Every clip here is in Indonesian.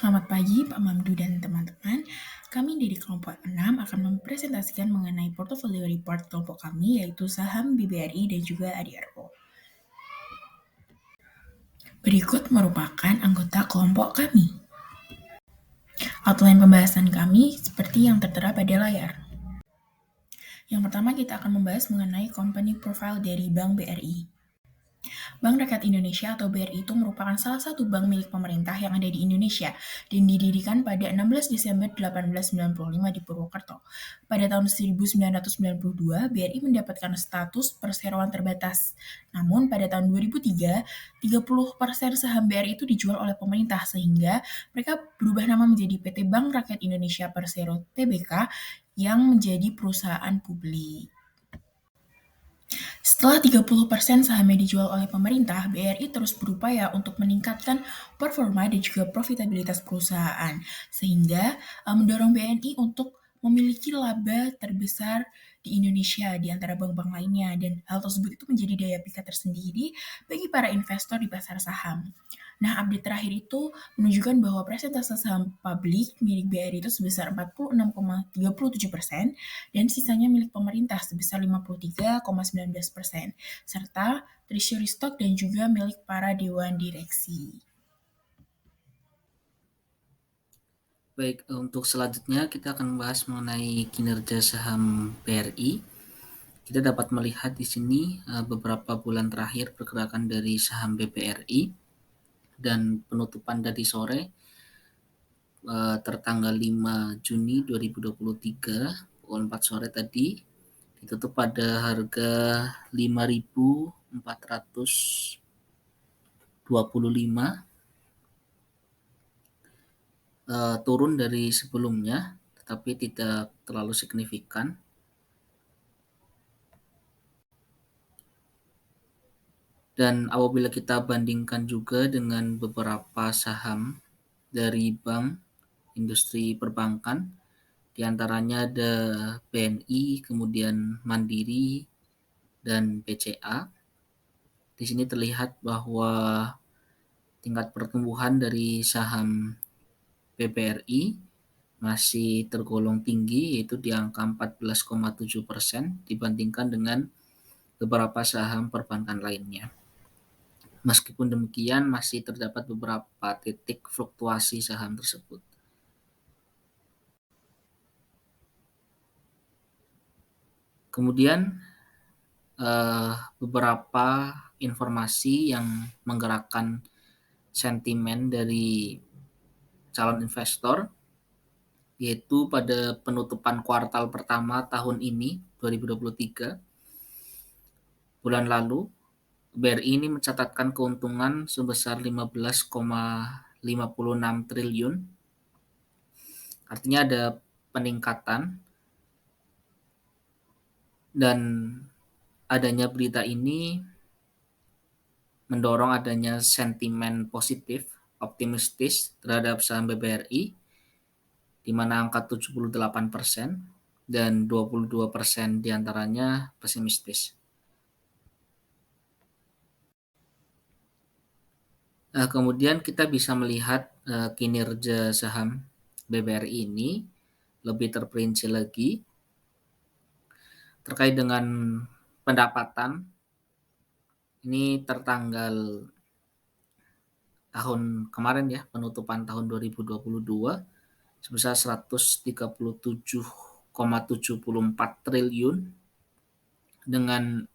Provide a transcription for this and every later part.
Selamat pagi Pak Mamdu dan teman-teman. Kami dari kelompok 6 akan mempresentasikan mengenai portfolio report kelompok kami yaitu saham BBRI dan juga ADRO. Berikut merupakan anggota kelompok kami. Outline pembahasan kami seperti yang tertera pada layar. Yang pertama kita akan membahas mengenai company profile dari Bank BRI. Bank Rakyat Indonesia atau BRI itu merupakan salah satu bank milik pemerintah yang ada di Indonesia dan didirikan pada 16 Desember 1895 di Purwokerto. Pada tahun 1992, BRI mendapatkan status perseroan terbatas. Namun pada tahun 2003, 30% saham BRI itu dijual oleh pemerintah sehingga mereka berubah nama menjadi PT Bank Rakyat Indonesia Persero Tbk yang menjadi perusahaan publik. Setelah 30% sahamnya dijual oleh pemerintah, BRI terus berupaya untuk meningkatkan performa dan juga profitabilitas perusahaan, sehingga mendorong BNI untuk memiliki laba terbesar di Indonesia di antara bank-bank lainnya, dan hal tersebut itu menjadi daya pikat tersendiri bagi para investor di pasar saham. Nah, update terakhir itu menunjukkan bahwa persentase saham publik milik BRI itu sebesar 46,37% dan sisanya milik pemerintah sebesar 53,19%, serta treasury stock dan juga milik para dewan direksi. Baik, untuk selanjutnya kita akan membahas mengenai kinerja saham BRI. Kita dapat melihat di sini beberapa bulan terakhir pergerakan dari saham BBRI dan penutupan tadi sore tertanggal 5 Juni 2023 pukul 4 sore tadi ditutup pada harga 5.425, turun dari sebelumnya tetapi tidak terlalu signifikan. Dan apabila kita bandingkan juga dengan beberapa saham dari bank industri perbankan, diantaranya ada BNI, kemudian Mandiri, dan BCA. Di sini terlihat bahwa tingkat pertumbuhan dari saham BBRI masih tergolong tinggi, yaitu di angka 14,7% dibandingkan dengan beberapa saham perbankan lainnya. Meskipun demikian, masih terdapat beberapa titik fluktuasi saham tersebut. Kemudian beberapa informasi yang menggerakkan sentimen dari calon investor, yaitu pada penutupan kuartal pertama tahun ini 2023, bulan lalu BRI ini mencatatkan keuntungan sebesar 15,56 triliun. Artinya ada peningkatan, dan adanya berita ini mendorong adanya sentimen positif, optimistis terhadap saham BBRI, di mana angka 78% dan 22% diantaranya pesimistis. Kemudian kita bisa melihat kinerja saham BBRI ini lebih terperinci lagi terkait dengan pendapatan. Ini tertanggal tahun kemarin ya, penutupan tahun 2022 sebesar 137,74 triliun dengan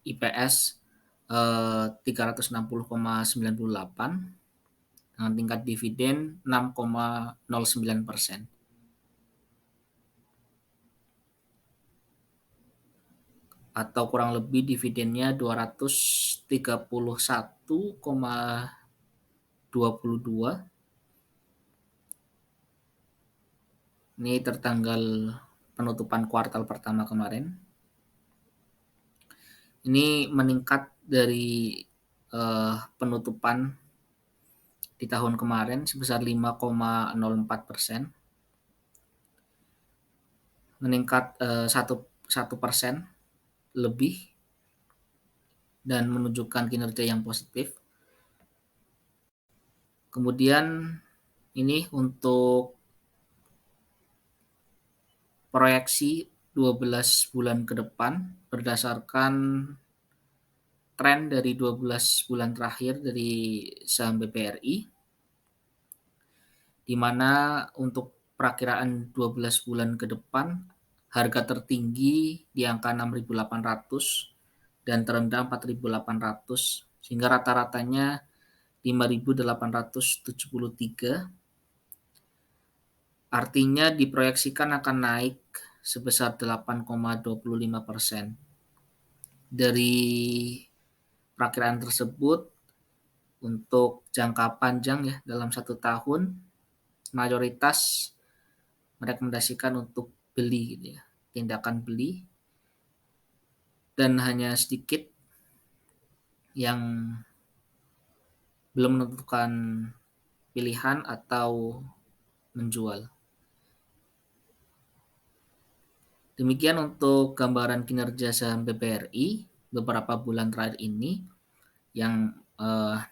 IPS 360,98 dengan tingkat dividen 6,09%. Atau kurang lebih dividennya 231,22. Ini tertanggal penutupan kuartal pertama kemarin. Ini meningkat dari penutupan di tahun kemarin sebesar 5,04%, meningkat 1% lebih dan menunjukkan kinerja yang positif. Kemudian Ini untuk proyeksi 12 bulan ke depan berdasarkan tren dari 12 bulan terakhir dari saham BBRI, di mana untuk perakiraan 12 bulan ke depan harga tertinggi di angka 6.800 dan terendah 4.800, sehingga rata-ratanya 5.873. Artinya diproyeksikan akan naik sebesar 8,25%. Dari perakiraan tersebut, untuk jangka panjang ya dalam 1 tahun, mayoritas merekomendasikan untuk beli gitu ya, tindakan beli, dan hanya sedikit yang belum menentukan pilihan atau menjual. Demikian untuk gambaran kinerja saham BBRI beberapa bulan terakhir ini, yang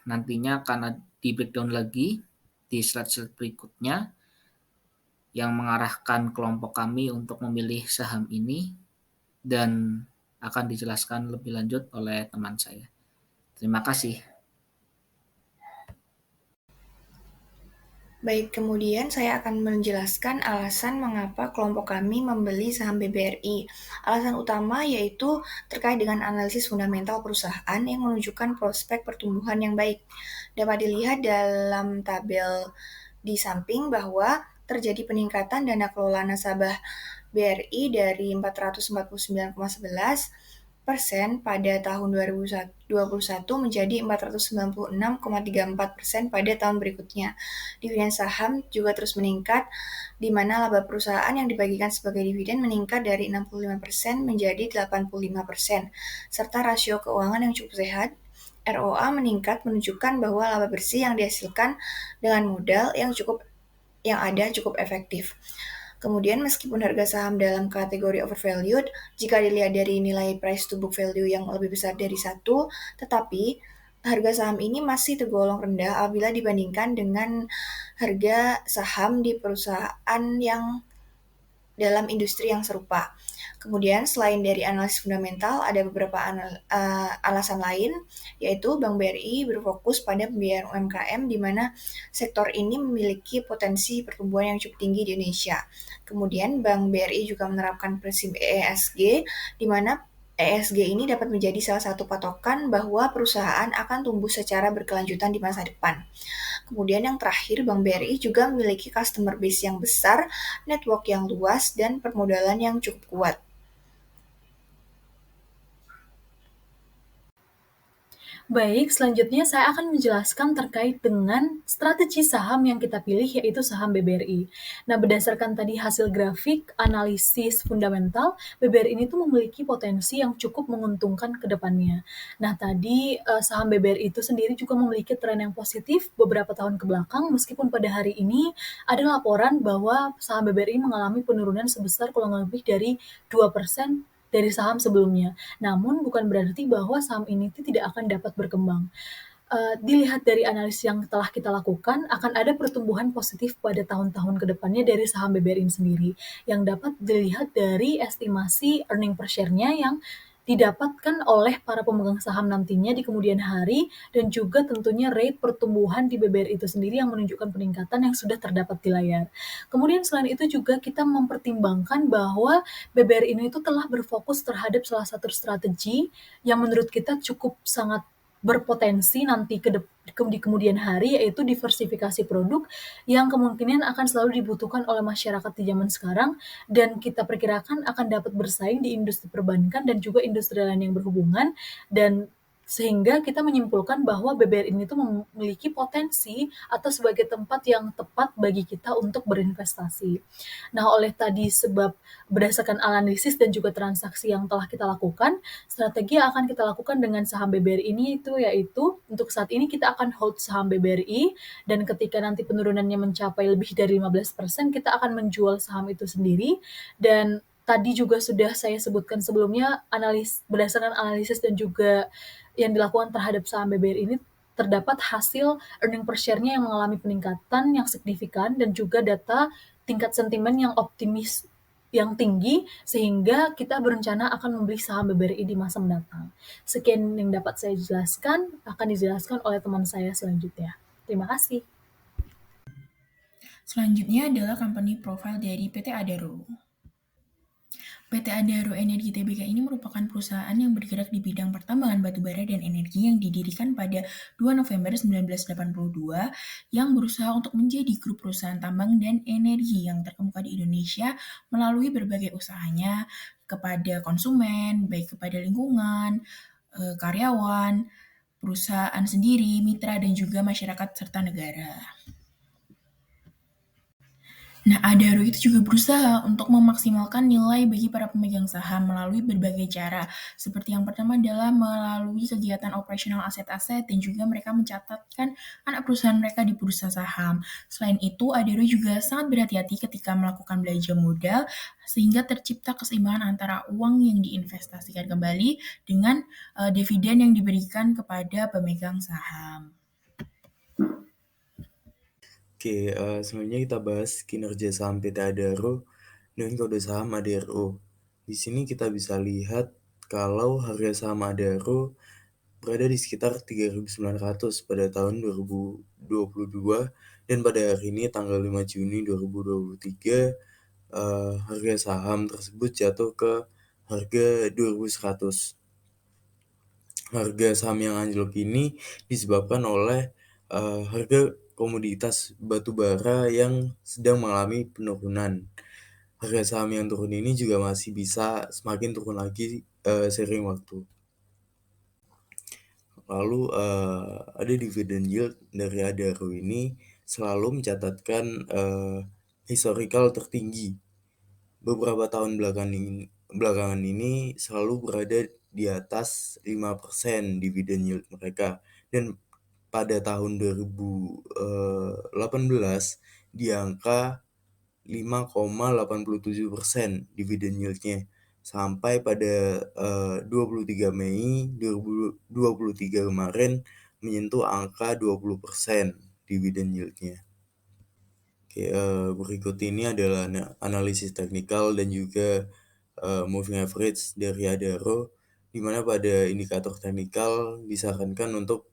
nantinya akan di breakdown lagi di slide-slide berikutnya, yang mengarahkan kelompok kami untuk memilih saham ini, dan akan dijelaskan lebih lanjut oleh teman saya. Terima kasih. Baik, kemudian saya akan menjelaskan alasan mengapa kelompok kami membeli saham BBRI. Alasan utama yaitu terkait dengan analisis fundamental perusahaan yang menunjukkan prospek pertumbuhan yang baik. Dapat dilihat dalam tabel di samping bahwa terjadi peningkatan dana kelola nasabah BRI dari 449,11% pada tahun 2021 menjadi 496,34% pada tahun berikutnya. Dividen saham juga terus meningkat, di mana laba perusahaan yang dibagikan sebagai dividen meningkat dari 65% menjadi 85%, serta rasio keuangan yang cukup sehat. ROA meningkat menunjukkan bahwa laba bersih yang dihasilkan dengan modal yang ada cukup efektif. Kemudian meskipun harga saham dalam kategori overvalued, jika dilihat dari nilai price to book value yang lebih besar dari 1, tetapi harga saham ini masih tergolong rendah apabila dibandingkan dengan harga saham di perusahaan yang dalam industri yang serupa. Kemudian selain dari analisis fundamental, ada beberapa alasan lain, yaitu Bank BRI berfokus pada pembiayaan UMKM di mana sektor ini memiliki potensi pertumbuhan yang cukup tinggi di Indonesia. Kemudian Bank BRI juga menerapkan prinsip ESG, di mana ESG ini dapat menjadi salah satu patokan bahwa perusahaan akan tumbuh secara berkelanjutan di masa depan. Kemudian yang terakhir, Bank BRI juga memiliki customer base yang besar, network yang luas, dan permodalan yang cukup kuat. Baik, selanjutnya saya akan menjelaskan terkait dengan strategi saham yang kita pilih, yaitu saham BBRI. Nah, berdasarkan tadi hasil grafik analisis fundamental, BBRI ini tuh memiliki potensi yang cukup menguntungkan ke depannya. Nah, tadi saham BBRI itu sendiri juga memiliki tren yang positif beberapa tahun ke belakang, meskipun pada hari ini ada laporan bahwa saham BBRI mengalami penurunan sebesar kurang lebih dari 2% dari saham sebelumnya. Namun bukan berarti bahwa saham ini tidak akan dapat berkembang. Dilihat dari analisis yang telah kita lakukan, akan ada pertumbuhan positif pada tahun-tahun ke depannya dari saham BBRI ini sendiri, yang dapat dilihat dari estimasi earning per share-nya yang didapatkan oleh para pemegang saham nantinya di kemudian hari, dan juga tentunya rate pertumbuhan di BBRI itu sendiri yang menunjukkan peningkatan yang sudah terdapat di layar. Kemudian selain itu juga kita mempertimbangkan bahwa BBRI ini itu telah berfokus terhadap salah satu strategi yang menurut kita cukup sangat berpotensi nanti di kemudian hari, yaitu diversifikasi produk yang kemungkinan akan selalu dibutuhkan oleh masyarakat di zaman sekarang, dan kita perkirakan akan dapat bersaing di industri perbankan dan juga industri lain yang berhubungan, dan sehingga kita menyimpulkan bahwa BBRI ini tuh memiliki potensi atau sebagai tempat yang tepat bagi kita untuk berinvestasi. Nah, oleh tadi sebab berdasarkan analisis dan juga transaksi yang telah kita lakukan, strategi yang akan kita lakukan dengan saham BBRI ini yaitu untuk saat ini kita akan hold saham BBRI, dan ketika nanti penurunannya mencapai lebih dari 15%, kita akan menjual saham itu sendiri. Dan tadi juga sudah saya sebutkan sebelumnya, berdasarkan analisis dan juga yang dilakukan terhadap saham BBRI ini, terdapat hasil earning per share-nya yang mengalami peningkatan yang signifikan dan juga data tingkat sentimen yang optimis yang tinggi sehingga kita berencana akan membeli saham BBRI di masa mendatang. Sekian yang dapat saya jelaskan, akan dijelaskan oleh teman saya selanjutnya. Terima kasih. Selanjutnya adalah company profile dari PT Adaro. PT Adaro Energi Tbk ini merupakan perusahaan yang bergerak di bidang pertambangan batubara dan energi yang didirikan pada 2 November 1982 yang berusaha untuk menjadi grup perusahaan tambang dan energi yang terkemuka di Indonesia melalui berbagai usahanya kepada konsumen, baik kepada lingkungan, karyawan, perusahaan sendiri, mitra, dan juga masyarakat serta negara. Nah, Adaro itu juga berusaha untuk memaksimalkan nilai bagi para pemegang saham melalui berbagai cara. Seperti yang pertama adalah melalui kegiatan operasional aset-aset dan juga mereka mencatatkan anak perusahaan mereka di bursa saham. Selain itu, Adaro juga sangat berhati-hati ketika melakukan belanja modal sehingga tercipta keseimbangan antara uang yang diinvestasikan kembali dengan dividen yang diberikan kepada pemegang saham. Oke, selanjutnya kita bahas kinerja saham PT Adaro dengan kode saham ADRO. Di sini kita bisa lihat kalau harga saham Adaro berada di sekitar 3.900 pada tahun 2022 dan pada hari ini tanggal 5 Juni 2023 harga saham tersebut jatuh ke harga 2.100. Harga saham yang anjlok ini disebabkan oleh harga komoditas batu bara yang sedang mengalami penurunan. Harga saham yang turun ini juga masih bisa semakin turun lagi seiring waktu. Lalu ada dividend yield dari Adaro ini selalu mencatatkan historical tertinggi. Beberapa tahun belakangan ini selalu berada di atas 5% dividend yield mereka. Dan pada tahun 2018 di angka 5,87% dividen yield-nya sampai pada 23 Mei 2023 kemarin menyentuh angka 20% dividen yield-nya. Oke, berikut ini adalah analisis teknikal dan juga moving average dari Adaro, di mana pada indikator teknikal disarankan untuk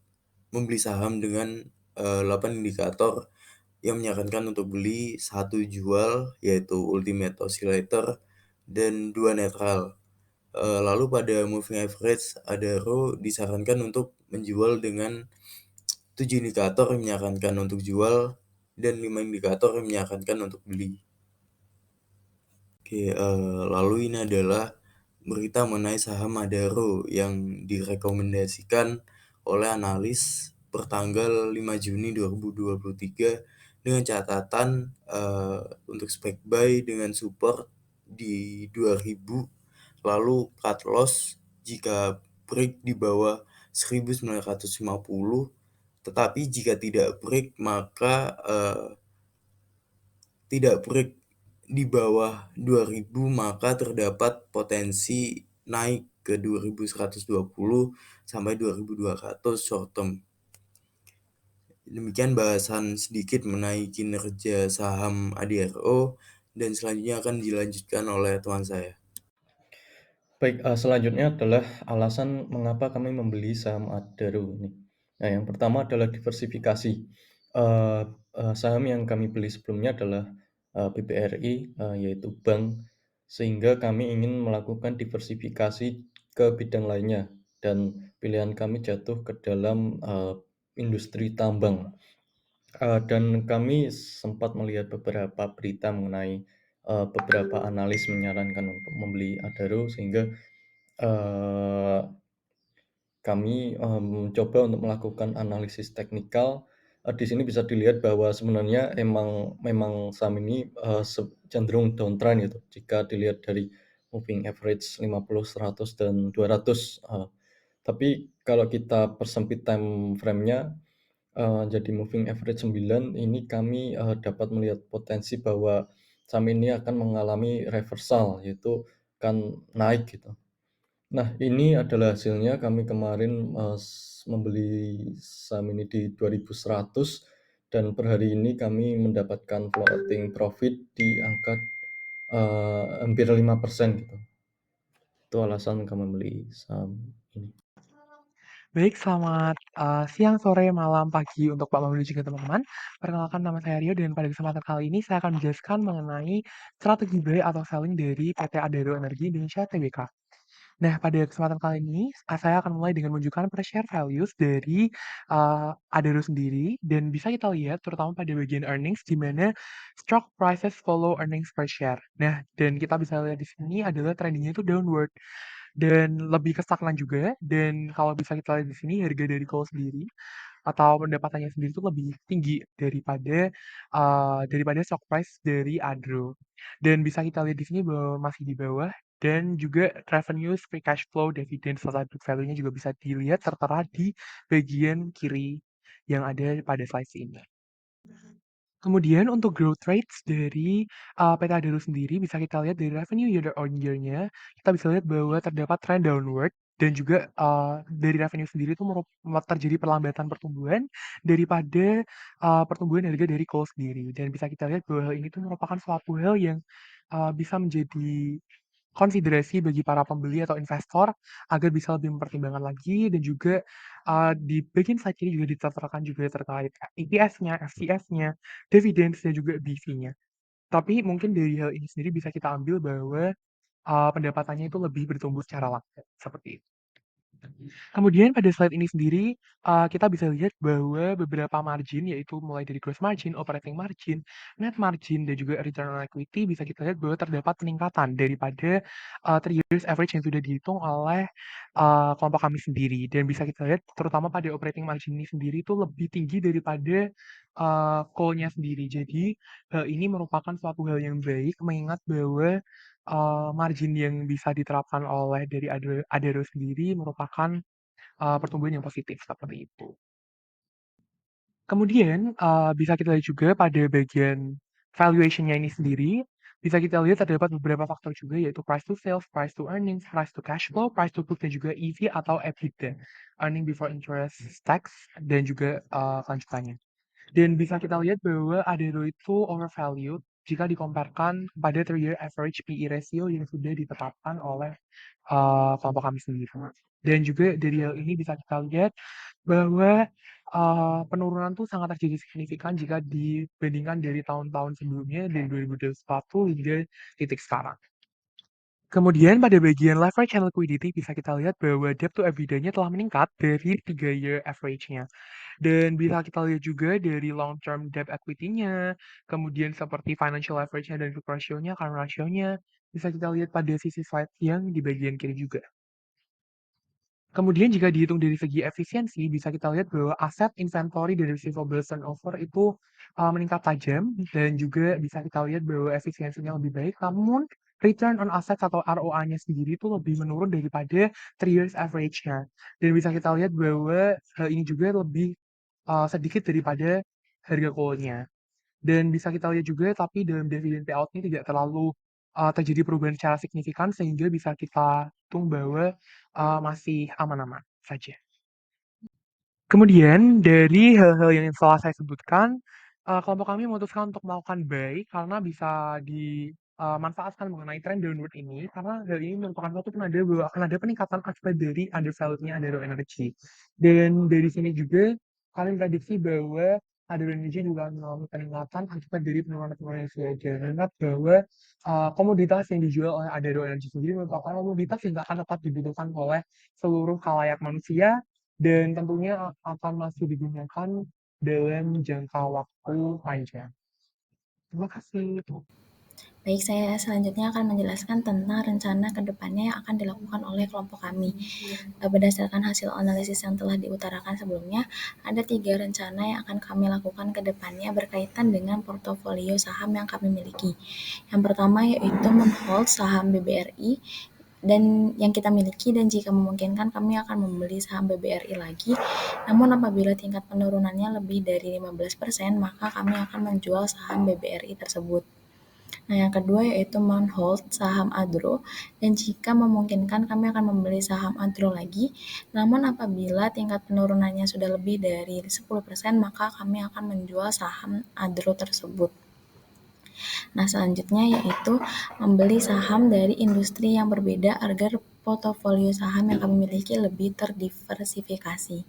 membeli saham dengan 8 indikator yang menyarankan untuk beli, 1 jual yaitu ultimate oscillator dan 2 netral. Lalu pada moving average Adaro disarankan untuk menjual dengan 7 indikator yang menyarankan untuk jual dan 5 indikator yang menyarankan untuk beli. Oke, lalu ini adalah berita mengenai saham Adaro yang direkomendasikan oleh analis pertanggal 5 Juni 2023 dengan catatan untuk spek buy dengan support di 2000, lalu cut loss jika break di bawah 1950, tetapi jika tidak break maka tidak break di bawah 2000 maka terdapat potensi naik ke 2120 sampai 2200 short term. Demikian bahasan sedikit mengenai kinerja saham ADRO dan selanjutnya akan dilanjutkan oleh teman saya. Baik, selanjutnya adalah alasan mengapa kami membeli saham Adaro ini. Nah, yang pertama adalah diversifikasi. Saham yang kami beli sebelumnya adalah BBRI, yaitu bank, sehingga kami ingin melakukan diversifikasi ke bidang lainnya dan pilihan kami jatuh ke dalam industri tambang. Dan kami sempat melihat beberapa berita mengenai beberapa analis menyarankan untuk membeli Adaro sehingga kami mencoba untuk melakukan analisis teknikal. Di sini bisa dilihat bahwa sebenarnya memang saham ini cenderung downtrend gitu. Jika dilihat dari moving average 50, 100 dan 200. Tapi kalau kita persempit time frame-nya jadi moving average 9 ini kami dapat melihat potensi bahwa saham ini akan mengalami reversal, yaitu akan naik gitu. Nah, ini adalah hasilnya. Kami kemarin membeli saham ini di 2.100 dan per hari ini kami mendapatkan floating profit di angka hampir 5% gitu. Itu alasan kami membeli saham ini. Baik, selamat siang, sore, malam, pagi untuk Pak Maulid dan juga teman-teman. Perkenalkan nama saya Rio dan pada kesempatan kali ini saya akan menjelaskan mengenai strategi buy atau selling dari PT Adaro Energi Indonesia Tbk. Nah, pada kesempatan kali ini saya akan mulai dengan menunjukkan per share values dari Adaro sendiri dan bisa kita lihat terutama pada bagian earnings di mana stock prices follow earnings per share. Nah, dan kita bisa lihat di sini adalah trendingnya itu downward dan lebih ke stagnan juga. Dan kalau bisa kita lihat di sini harga dari coal sendiri atau pendapatannya sendiri itu lebih tinggi daripada stock price dari Adro. Dan bisa kita lihat di sini bahwa masih di bawah dan juga revenue, free cash flow, dividend, serta book value-nya juga bisa dilihat tertera di bagian kiri yang ada pada slide ini. Kemudian untuk growth rates dari PT Adaro sendiri bisa kita lihat dari revenue year on year-nya, kita bisa lihat bahwa terdapat trend downward dan juga dari revenue sendiri itu terjadi perlambatan pertumbuhan daripada pertumbuhan harga dari coal sendiri. Dan bisa kita lihat bahwa hal ini tuh merupakan suatu hal yang bisa menjadi konsiderasi bagi para pembeli atau investor agar bisa lebih mempertimbangkan lagi dan juga di bagian slide ini juga diterterakan juga terkait EPS-nya, FCF-nya, dividends dan juga BV-nya. Tapi mungkin dari hal ini sendiri bisa kita ambil bahwa pendapatannya itu lebih bertumbuh secara langsung seperti itu. Kemudian pada slide ini sendiri, kita bisa lihat bahwa beberapa margin, yaitu mulai dari gross margin, operating margin, net margin, dan juga return on equity, bisa kita lihat bahwa terdapat peningkatan daripada 3 years average yang sudah dihitung oleh kelompok kami sendiri. Dan bisa kita lihat terutama pada operating margin ini sendiri itu lebih tinggi daripada coal-nya sendiri. Jadi hal ini merupakan suatu hal yang baik mengingat bahwa margin yang bisa diterapkan oleh dari Adaro sendiri merupakan pertumbuhan yang positif seperti itu. Kemudian bisa kita lihat juga pada bagian valuation-nya ini sendiri, bisa kita lihat terdapat beberapa faktor juga yaitu price to sales, price to earnings, price to cash flow, price to book, dan juga EV atau EBITDA, earning before interest, tax, dan juga kelanjutannya. Dan bisa kita lihat bahwa Adaro itu overvalued jika dikomparekan pada 3-year average PE ratio yang sudah ditetapkan oleh kelompok kami sendiri. Dan juga dari hal ini bisa kita lihat bahwa penurunan tuh sangat terjadi signifikan jika dibandingkan dari tahun-tahun sebelumnya dari 2021 hingga titik sekarang. Kemudian pada bagian leverage and liquidity bisa kita lihat bahwa debt to EBITDA-nya telah meningkat dari 3-year average-nya. Dan bisa kita lihat juga dari long term debt equity-nya, kemudian seperti financial leverage-nya dan book ratio-nya, current ratio-nya, bisa kita lihat pada sisi slide yang di bagian kiri juga. Kemudian jika dihitung dari segi efisiensi, bisa kita lihat bahwa aset, inventory, dan receivables turnover itu meningkat tajam dan juga bisa kita lihat bahwa efisiensinya lebih baik, namun return on assets atau ROA-nya sendiri itu lebih menurun daripada 3 years average-nya. Dan bisa kita lihat bahwa hal ini juga lebih sedikit daripada harga coal-nya. Dan bisa kita lihat juga tapi dalam dividend payout ini tidak terlalu terjadi perubahan secara signifikan sehingga bisa kita hitung bahwa masih aman-aman saja. Kemudian dari hal-hal yang telah saya sebutkan, kelompok kami memutuskan untuk melakukan buy karena bisa dimanfaatkan mengenai tren downward ini karena hal ini merupakan suatu penanda bahwa akan ada peningkatan akibat dari undervalue-nya Adaro Energy. Dan dari sini juga kami prediksi bahwa Adaro Energy juga akan mengalami peningkatan akibat dari penurunan-penurunan yang sudah ada. Ingat bahwa komoditas yang dijual oleh Adaro Energy sendiri merupakan komoditas yang akan tetap dibutuhkan oleh seluruh khalayak manusia dan tentunya akan masih digunakan dalam jangka waktu panjang. Terima kasih. Baik, saya selanjutnya akan menjelaskan tentang rencana ke depannya yang akan dilakukan oleh kelompok kami. Berdasarkan hasil analisis yang telah diutarakan sebelumnya, ada 3 rencana yang akan kami lakukan ke depannya berkaitan dengan portofolio saham yang kami miliki. Yang pertama yaitu men-hold saham BBRI dan yang kita miliki, dan jika memungkinkan kami akan membeli saham BBRI lagi. Namun apabila tingkat penurunannya lebih dari 15%, maka kami akan menjual saham BBRI tersebut. Nah, yang kedua yaitu men-hold saham Adro, dan jika memungkinkan kami akan membeli saham Adro lagi, namun apabila tingkat penurunannya sudah lebih dari 10%, maka kami akan menjual saham Adro tersebut. Nah, selanjutnya yaitu membeli saham dari industri yang berbeda agar portofolio saham yang kami miliki lebih terdiversifikasi.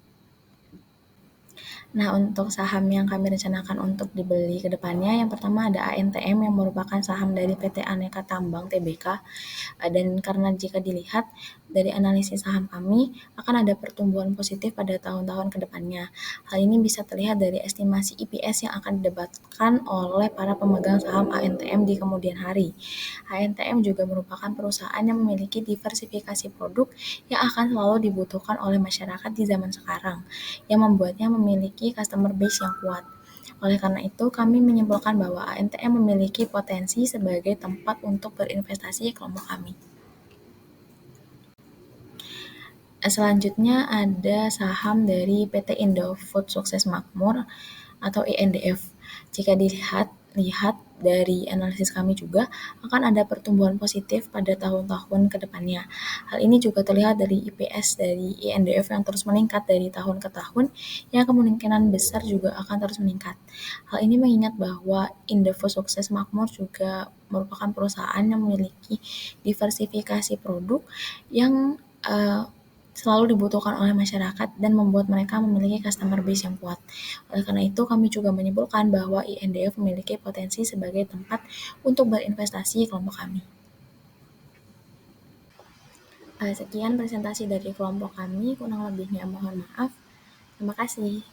Nah, untuk saham yang kami rencanakan untuk dibeli ke depannya, yang pertama ada ANTM yang merupakan saham dari PT Aneka Tambang Tbk. Dan karena jika dilihat dari analisis saham kami, akan ada pertumbuhan positif pada tahun-tahun ke depannya. Hal ini bisa terlihat dari estimasi EPS yang akan didapatkan oleh para pemegang saham ANTM di kemudian hari. ANTM juga merupakan perusahaan yang memiliki diversifikasi produk yang akan selalu dibutuhkan oleh masyarakat di zaman sekarang, yang membuatnya memiliki customer base yang kuat. Oleh karena itu, kami menyimpulkan bahwa ANTM memiliki potensi sebagai tempat untuk berinvestasi kelompok kami. Selanjutnya ada saham dari PT Indofood Sukses Makmur atau INDF. Jika dilihat dari analisis kami juga akan ada pertumbuhan positif pada tahun-tahun ke depannya. Hal ini juga terlihat dari IPS dari INDF yang terus meningkat dari tahun ke tahun, yang kemungkinan besar juga akan terus meningkat. Hal ini mengingat bahwa Indofood Sukses Makmur juga merupakan perusahaan yang memiliki diversifikasi produk yang selalu dibutuhkan oleh masyarakat dan membuat mereka memiliki customer base yang kuat. Oleh karena itu, kami juga menyimpulkan bahwa INDF memiliki potensi sebagai tempat untuk berinvestasi kelompok kami. Sekian presentasi dari kelompok kami, kurang lebihnya mohon maaf. Terima kasih.